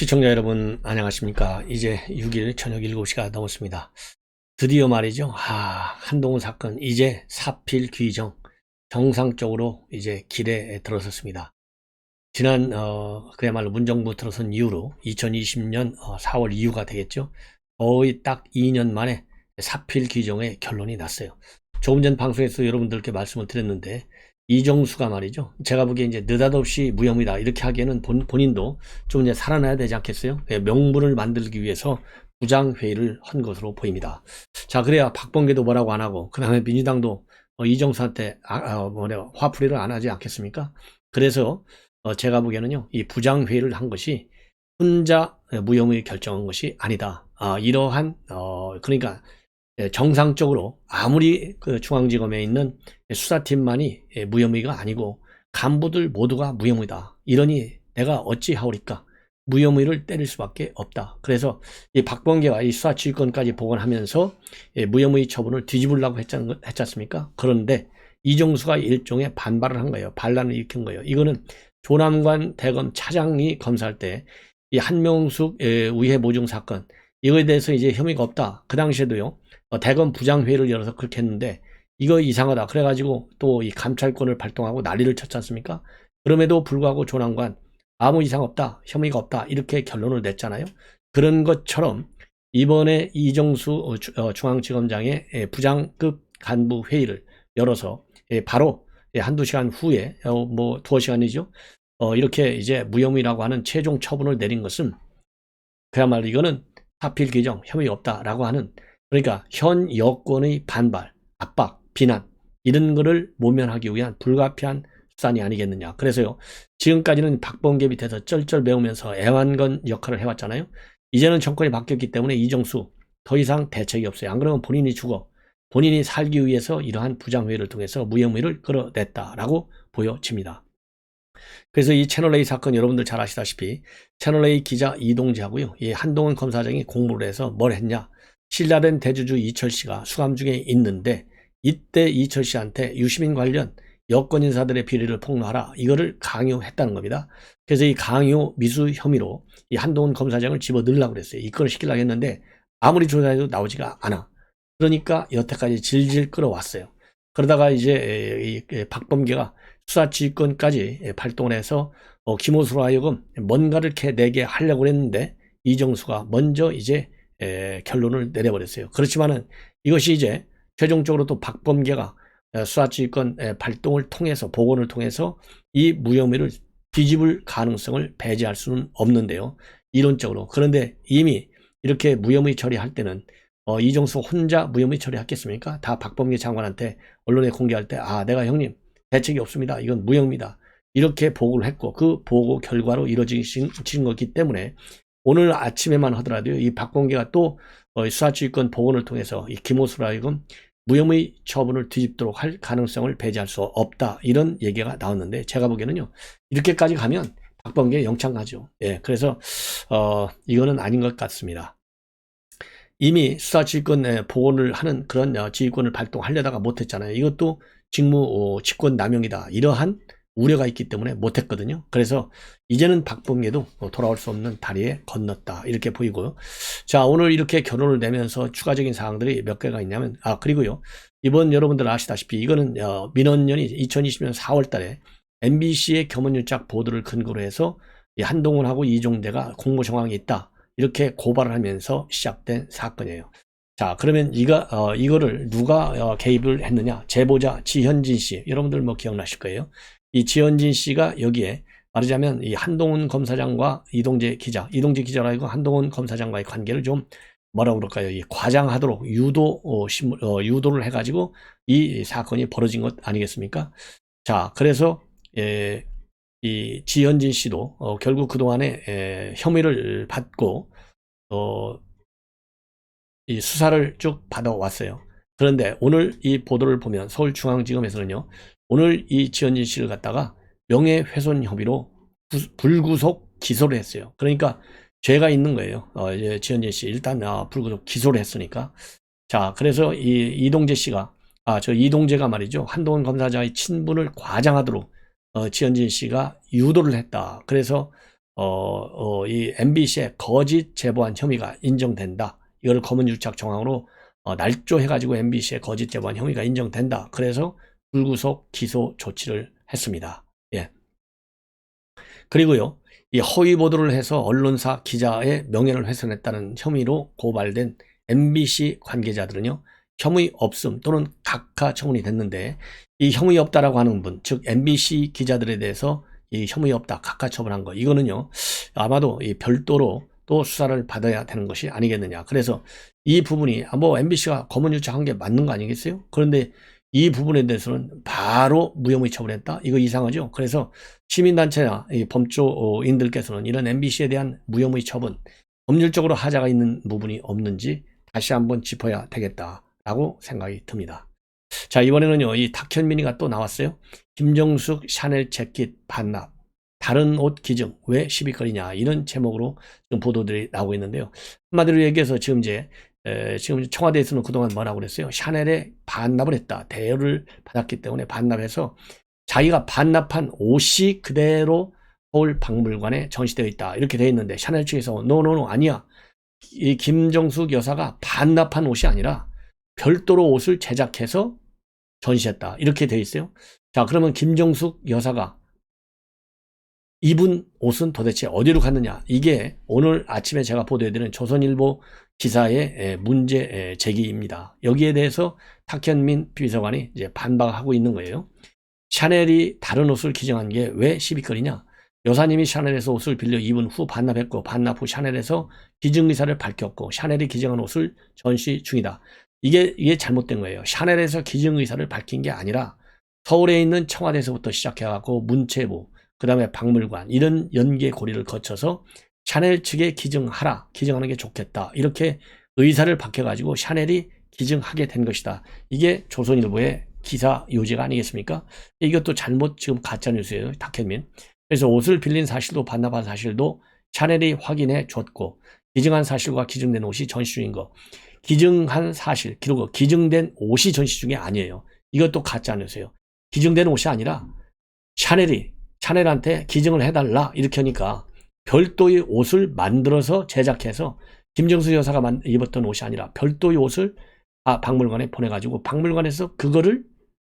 시청자 여러분 안녕하십니까. 이제 6일 저녁 7시가 넘었습니다. 드디어 말이죠. 한동훈 사건 이제 사필 귀정 정상적으로 이제 길에 들어섰습니다. 지난 그야말로 문정부 들어선 이후로 2020년 4월 이후가 되겠죠. 거의 딱 2년 만에 사필 귀정의 결론이 났어요. 조금 전 방송에서 여러분들께 말씀을 드렸는데 이정수가 말이죠. 제가 보기에 이제 느닷없이 무혐의다 이렇게 하기에는 본인도 좀 이제 살아나야 되지 않겠어요? 명분을 만들기 위해서 부장회의를 한 것으로 보입니다. 자, 그래야 박범계도 뭐라고 안 하고 그 다음에 민주당도 이정수한테 화풀이를 안 하지 않겠습니까? 그래서 제가 보기에는요, 이 부장회의를 한 것이 혼자 무혐의 결정한 것이 아니다. 이러한 그러니까 정상적으로 아무리 그 중앙지검에 있는 수사팀만이 무혐의가 아니고 간부들 모두가 무혐의다. 이러니 내가 어찌하오리까? 무혐의를 때릴 수밖에 없다. 그래서 이 박범계가 이 수사지휘권까지 복원하면서 무혐의 처분을 뒤집으려고 했지 않습니까? 그런데 이정수가 일종의 반발을 한 거예요. 반란을 일으킨 거예요. 이거는 조남관 대검 차장이 검사할 때 이 한명숙 우회 모종 사건 이거에 대해서 이제 혐의가 없다. 그 당시에도요. 대검 부장회의를 열어서 그렇게 했는데 이거 이상하다. 그래가지고 또 이 감찰권을 발동하고 난리를 쳤지 않습니까? 그럼에도 불구하고 조남관 아무 이상 없다. 혐의가 없다. 이렇게 결론을 냈잖아요. 그런 것처럼 이번에 이정수 중앙지검장의 부장급 간부 회의를 열어서 바로 한두 시간 후에 뭐 두어 시간이죠. 이렇게 이제 무혐의라고 하는 최종 처분을 내린 것은 그야말로 이거는 사필 규정 혐의 없다라고 하는, 그러니까 현 여권의 반발, 압박, 비난 이런 거를 모면하기 위한 불가피한 수단이 아니겠느냐. 그래서요, 지금까지는 박범계 밑에서 쩔쩔 매우면서 애완건 역할을 해왔잖아요. 이제는 정권이 바뀌었기 때문에 이정수 더 이상 대책이 없어요. 안 그러면 본인이 죽어. 본인이 살기 위해서 이러한 부장회의를 통해서 무혐의를 끌어냈다라고 보여집니다. 그래서 이 채널A 사건 여러분들 잘 아시다시피 채널A 기자 이동재하고요, 이 한동훈 검사장이 공모를 해서 뭘 했냐. 신라된 대주주 이철 씨가 수감 중에 있는데 이때 이철 씨한테 유시민 관련 여권 인사들의 비리를 폭로하라, 이거를 강요했다는 겁니다. 그래서 이 강요 미수 혐의로 이 한동훈 검사장을 집어넣으려고 그랬어요. 입건을 시키려고 했는데 아무리 조사해도 나오지가 않아. 그러니까 여태까지 질질 끌어왔어요. 그러다가 이제 이 박범계가 수사지휘권까지 발동을 해서 김호수로 하여금 뭔가를 이렇게 내게 하려고 했는데 이정수가 먼저 이제 결론을 내려버렸어요. 그렇지만은 이것이 이제 최종적으로 또 박범계가 수사지휘권 발동을 통해서, 복원을 통해서 이 무혐의를 뒤집을 가능성을 배제할 수는 없는데요, 이론적으로. 그런데 이미 이렇게 무혐의 처리할 때는 이정수 혼자 무혐의 처리했겠습니까? 다 박범계 장관한테 언론에 공개할 때 내가 형님 대책이 없습니다. 이건 무혐의다. 이렇게 보고를 했고 그 보고 결과로 이루어진 거기 때문에 오늘 아침에만 하더라도 이 박범계가 또 수사지휘권 복원을 통해서 이 김호수로 하여금 무혐의 처분을 뒤집도록 할 가능성을 배제할 수 없다. 이런 얘기가 나왔는데 제가 보기에는요, 이렇게까지 가면 박범계 영창 가죠. 그래서 이거는 아닌 것 같습니다. 이미 수사지휘권 복원을 하는 그런 지휘권을 발동하려다가 못했잖아요. 이것도 직권 남용이다. 이러한 우려가 있기 때문에 못했거든요. 그래서 이제는 박범계도 돌아올 수 없는 다리에 건넜다. 이렇게 보이고요. 자, 오늘 이렇게 결론을 내면서 추가적인 사항들이 몇 개가 있냐면, 그리고요, 이번 여러분들 아시다시피 이거는 민원연이 2020년 4월 달에 MBC의 겸언유착 보도를 근거로 해서 한동훈하고 이종대가 공모 정황이 있다. 이렇게 고발을 하면서 시작된 사건이에요. 자, 그러면 이거를 누가 개입을 했느냐? 제보자 지현진 씨. 여러분들 뭐 기억나실 거예요. 이 지현진 씨가 여기에 말하자면 이 한동훈 검사장과 이동재 기자라고 한동훈 검사장과의 관계를 좀 뭐라고 그럴까요? 이 과장하도록 유도를 해가지고 이 사건이 벌어진 것 아니겠습니까? 자, 그래서 이 지현진 씨도 결국 그동안에 혐의를 받고 이 수사를 쭉 받아왔어요. 그런데 오늘 이 보도를 보면 서울중앙지검에서는요, 오늘 이 지현진 씨를 갖다가 명예훼손 혐의로 불구속 기소를 했어요. 그러니까 죄가 있는 거예요. 이제 지현진 씨 일단 불구속 기소를 했으니까. 자, 그래서 이 이동재 씨가 저 이동재가 말이죠, 한동훈 검사장의 친분을 과장하도록 지현진 씨가 유도를 했다. 그래서 이 MBC의 거짓 제보한 혐의가 인정된다. 이거를 검언유착 정황으로 날조해가지고 MBC의 거짓 제보한 혐의가 인정된다. 그래서 불구속 기소 조치를 했습니다. 예. 그리고요, 이 허위 보도를 해서 언론사 기자의 명예를 훼손했다는 혐의로 고발된 MBC 관계자들은요, 혐의 없음 또는 각하 처분이 됐는데, 이 혐의 없다라고 하는 분, 즉 MBC 기자들에 대해서 이 혐의 없다, 각하 처분한 거, 이거는요 아마도 이 별도로 또 수사를 받아야 되는 것이 아니겠느냐. 그래서 이 부분이 뭐 MBC가 검언유착한 게 맞는 거 아니겠어요? 그런데 이 부분에 대해서는 바로 무혐의 처분했다? 이거 이상하죠? 그래서 시민단체나 이 법조인들께서는 이런 MBC에 대한 무혐의 처분, 법률적으로 하자가 있는 부분이 없는지 다시 한번 짚어야 되겠다라고 생각이 듭니다. 자, 이번에는요, 이 탁현민이가 또 나왔어요. 김정숙 샤넬 재킷 반납, 다른 옷 기증 왜 시비거리냐, 이런 제목으로 지금 보도들이 나오고 있는데요. 한마디로 얘기해서 지금 청와대에서는 그동안 뭐라고 그랬어요? 샤넬에 반납을 했다. 대여를 받았기 때문에 반납해서 자기가 반납한 옷이 그대로 서울박물관에 전시되어 있다. 이렇게 되어 있는데 샤넬 측에서 노노노 아니야. 이 김정숙 여사가 반납한 옷이 아니라 별도로 옷을 제작해서 전시했다. 이렇게 되어 있어요. 자, 그러면 김정숙 여사가 입은 옷은 도대체 어디로 갔느냐? 이게 오늘 아침에 제가 보도해드린 조선일보 기사의 문제 제기입니다. 여기에 대해서 탁현민 비서관이 이제 반박하고 있는 거예요. 샤넬이 다른 옷을 기증한 게 왜 시비거리냐? 여사님이 샤넬에서 옷을 빌려 입은 후 반납했고, 반납 후 샤넬에서 기증 의사를 밝혔고, 샤넬이 기증한 옷을 전시 중이다. 이게 잘못된 거예요. 샤넬에서 기증 의사를 밝힌 게 아니라 서울에 있는 청와대에서부터 시작해갖고 문체부, 그 다음에 박물관, 이런 연계고리를 거쳐서 샤넬 측에 기증하는 게 좋겠다, 이렇게 의사를 밝혀가지고 샤넬이 기증하게 된 것이다. 이게 조선일보의 기사 요지가 아니겠습니까? 이것도 잘못 지금 가짜뉴스예요, 탁현민. 그래서 옷을 빌린 사실도 반납한 사실도 샤넬이 확인해 줬고, 기증한 사실과 기증된 옷이 전시 중인 거, 기증한 사실, 그리고 기증된 옷이 전시 중이 아니에요. 이것도 가짜뉴스예요. 기증된 옷이 아니라 샤넬한테 기증을 해달라, 이렇게 하니까 별도의 옷을 만들어서 제작해서 김정숙 여사가 입었던 옷이 아니라 별도의 옷을 박물관에 보내가지고 박물관에서 그거를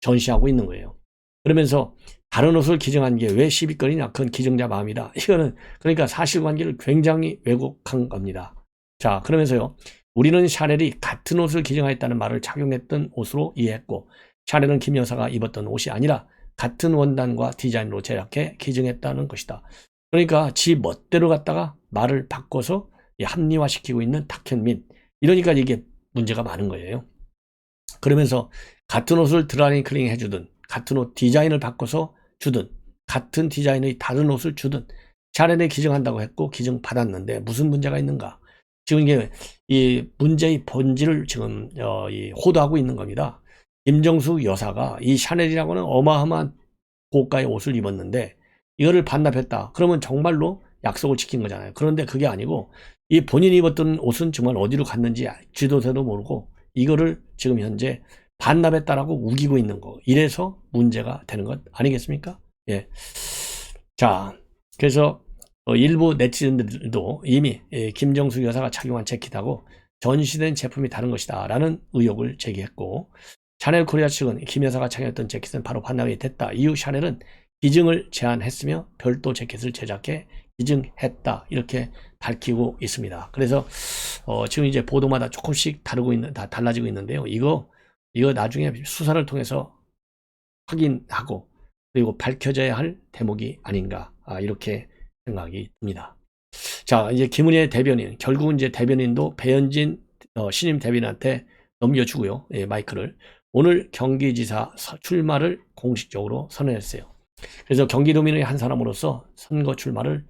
전시하고 있는 거예요. 그러면서 다른 옷을 기증한 게 왜 시비거리냐? 그건 기증자 마음이다. 이거는 그러니까 사실관계를 굉장히 왜곡한 겁니다. 자, 그러면서요, 우리는 샤넬이 같은 옷을 기증하였다는 말을 착용했던 옷으로 이해했고, 샤넬은 김 여사가 입었던 옷이 아니라 같은 원단과 디자인으로 제작해 기증했다는 것이다. 그러니까 지 멋대로 갖다가 말을 바꿔서 합리화시키고 있는 탁현민. 이러니까 이게 문제가 많은 거예요. 그러면서 같은 옷을 드라이클링 해주든, 같은 옷 디자인을 바꿔서 주든, 같은 디자인의 다른 옷을 주든, 샤넬에 기증한다고 했고 기증 받았는데 무슨 문제가 있는가? 지금 이게 이 문제의 본질을 지금 호도하고 있는 겁니다. 김정숙 여사가 이 샤넬이라고는 어마어마한 고가의 옷을 입었는데 이거를 반납했다. 그러면 정말로 약속을 지킨 거잖아요. 그런데 그게 아니고 이 본인이 입었던 옷은 정말 어디로 갔는지 지도세도 모르고 이거를 지금 현재 반납했다라고 우기고 있는 거. 이래서 문제가 되는 것 아니겠습니까? 예. 자, 그래서 일부 네티즌들도 이미 김정숙 여사가 착용한 재킷하고 전시된 제품이 다른 것이다 라는 의혹을 제기했고, 샤넬 코리아 측은 김 여사가 착용했던 재킷은 바로 반납이 됐다. 이후 샤넬은 기증을 제안했으며 별도 재킷을 제작해 기증했다, 이렇게 밝히고 있습니다. 그래서 지금 이제 보도마다 조금씩 달라지고 있는데요. 이거 나중에 수사를 통해서 확인하고 그리고 밝혀져야 할 대목이 아닌가, 이렇게 생각이 듭니다. 자, 이제 김은혜 대변인, 결국은 이제 대변인도 배현진 신임 대변인한테 넘겨주고요. 예, 마이크를. 오늘 경기지사 출마를 공식적으로 선언했어요. 그래서 경기도민의 한 사람으로서 선거 출마를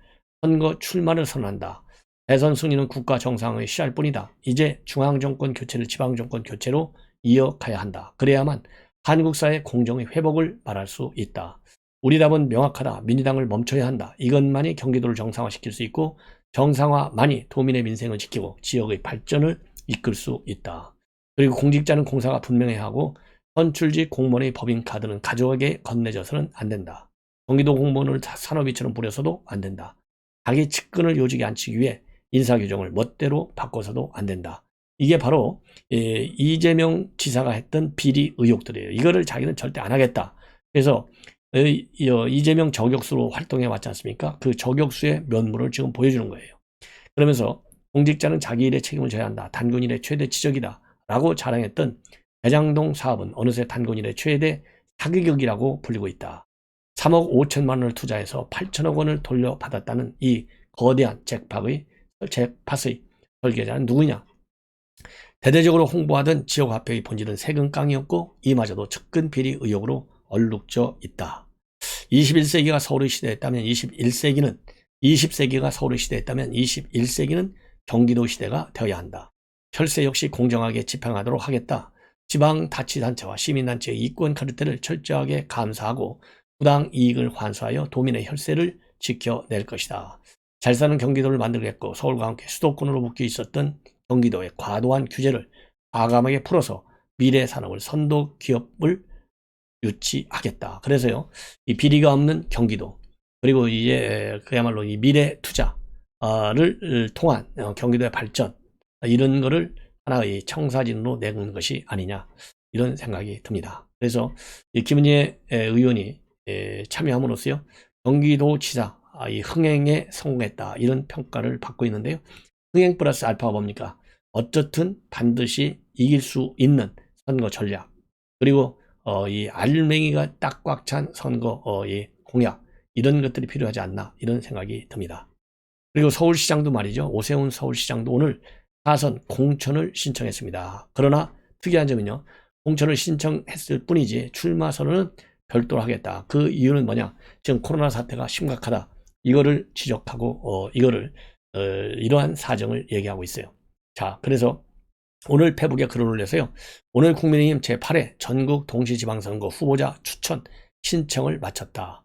선언한다. 대선 승리는 국가 정상의 시할 뿐이다. 이제 중앙정권 교체를 지방정권 교체로 이어가야 한다. 그래야만 한국 사회 공정의 회복을 말할 수 있다. 우리 답은 명확하다. 민주당을 멈춰야 한다. 이것만이 경기도를 정상화시킬 수 있고 정상화만이 도민의 민생을 지키고 지역의 발전을 이끌 수 있다. 그리고 공직자는 공사가 분명해야 하고 선출직 공무원의 법인카드는 가족에게 건네져서는 안 된다. 경기도 공무원을 산업이처럼 부려서도 안 된다. 자기 측근을 요직에 앉히기 위해 인사규정을 멋대로 바꿔서도 안 된다. 이게 바로 이재명 지사가 했던 비리 의혹들이에요. 이거를 자기는 절대 안 하겠다. 그래서 이재명 저격수로 활동해 왔지 않습니까? 그 저격수의 면모를 지금 보여주는 거예요. 그러면서 공직자는 자기 일에 책임을 져야 한다. 단군 일의 최대 지적이다. 라고 자랑했던 대장동 사업은 어느새 단군 일의 최대 사기극이라고 불리고 있다. 3억 5천만 원을 투자해서 8천억 원을 돌려받았다는 이 거대한 잭팟의 설계자는 누구냐? 대대적으로 홍보하던 지역화폐의 본질은 세금깡이었고 이마저도 측근 비리 의혹으로 얼룩져 있다. 21세기가 서울의 시대였다면 20세기가 서울의 시대였다면 21세기는 경기도 시대가 되어야 한다. 혈세 역시 공정하게 집행하도록 하겠다. 지방자치단체와 시민단체의 이권 카르텔을 철저하게 감사하고 부당 이익을 환수하여 도민의 혈세를 지켜낼 것이다. 잘 사는 경기도를 만들겠고 서울과 함께 수도권으로 묶여 있었던 경기도의 과도한 규제를 과감하게 풀어서 미래 산업을 선도 기업을 유치하겠다. 그래서요, 이 비리가 없는 경기도, 그리고 이제 그야말로 이 미래 투자를 통한 경기도의 발전, 이런 거를 하나의 청사진으로 내는 것이 아니냐, 이런 생각이 듭니다. 그래서 이 김은혜 의원이 참여함으로써요, 경기도지사 이 흥행에 성공했다, 이런 평가를 받고 있는데요. 흥행 플러스 알파가 뭡니까? 어쨌든 반드시 이길 수 있는 선거 전략, 그리고 이 알맹이가 딱 꽉 찬 선거 이 공약, 이런 것들이 필요하지 않나, 이런 생각이 듭니다. 그리고 서울시장도 말이죠. 오세훈 서울시장도 오늘 사선 공천을 신청했습니다. 그러나 특이한 점은요, 공천을 신청했을 뿐이지 출마 선언은 별도로 하겠다. 그 이유는 뭐냐? 지금 코로나 사태가 심각하다. 이거를 지적하고 이러한 사정을 얘기하고 있어요. 자, 그래서 오늘 페북에 글을 올려서요, 오늘 국민의힘 제8회 전국 동시지방선거 후보자 추천 신청을 마쳤다.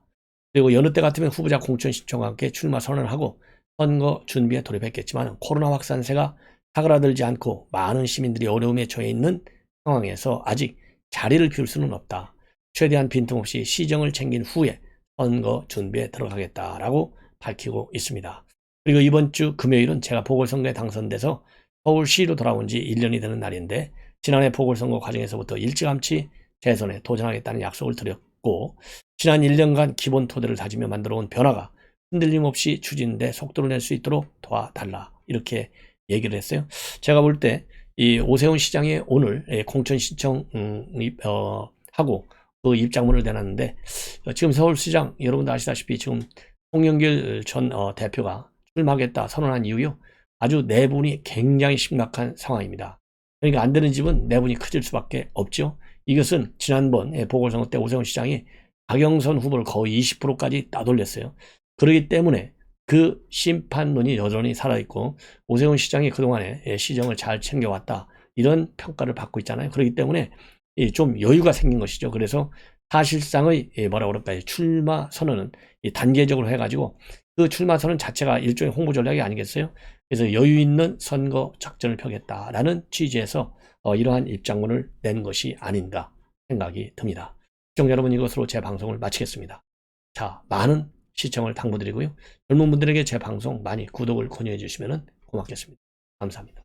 그리고 여느 때 같으면 후보자 공천 신청과 함께 출마 선언을 하고 선거 준비에 돌입했겠지만 코로나 확산세가 사그라들지 않고 많은 시민들이 어려움에 처해 있는 상황에서 아직 자리를 비울 수는 없다. 최대한 빈틈없이 시정을 챙긴 후에 선거 준비에 들어가겠다라고 밝히고 있습니다. 그리고 이번 주 금요일은 제가 보궐선거에 당선돼서 서울시로 돌아온 지 1년이 되는 날인데, 지난해 보궐선거 과정에서부터 일찌감치 재선에 도전하겠다는 약속을 드렸고, 지난 1년간 기본 토대를 다지며 만들어온 변화가 흔들림 없이 추진돼 속도를 낼 수 있도록 도와달라, 이렇게 얘기를 했어요. 제가 볼 때 이 오세훈 시장이 오늘 공천 신청 하고 그 입장문을 내놨는데, 지금 서울시장 여러분도 아시다시피 지금 송영길 전 대표가 출마하겠다 선언한 이후요, 아주 내분이 굉장히 심각한 상황입니다. 그러니까 안 되는 집은 내분이 커질 수밖에 없죠. 이것은 지난번 보궐선거 때 오세훈 시장이 박영선 후보를 거의 20%까지 따돌렸어요. 그렇기 때문에 그 심판론이 여전히 살아있고 오세훈 시장이 그동안에 시정을 잘 챙겨왔다, 이런 평가를 받고 있잖아요. 그렇기 때문에 좀 여유가 생긴 것이죠. 그래서 사실상의 출마 선언은 단계적으로 해가지고 그 출마 선언 자체가 일종의 홍보 전략이 아니겠어요? 그래서 여유 있는 선거 작전을 펴겠다라는 취지에서 이러한 입장문을 낸 것이 아닌가 생각이 듭니다. 시청자 여러분, 이것으로 제 방송을 마치겠습니다. 자, 많은 시청을 당부드리고요. 젊은 분들에게 제 방송 많이 구독을 권유해 주시면 고맙겠습니다. 감사합니다.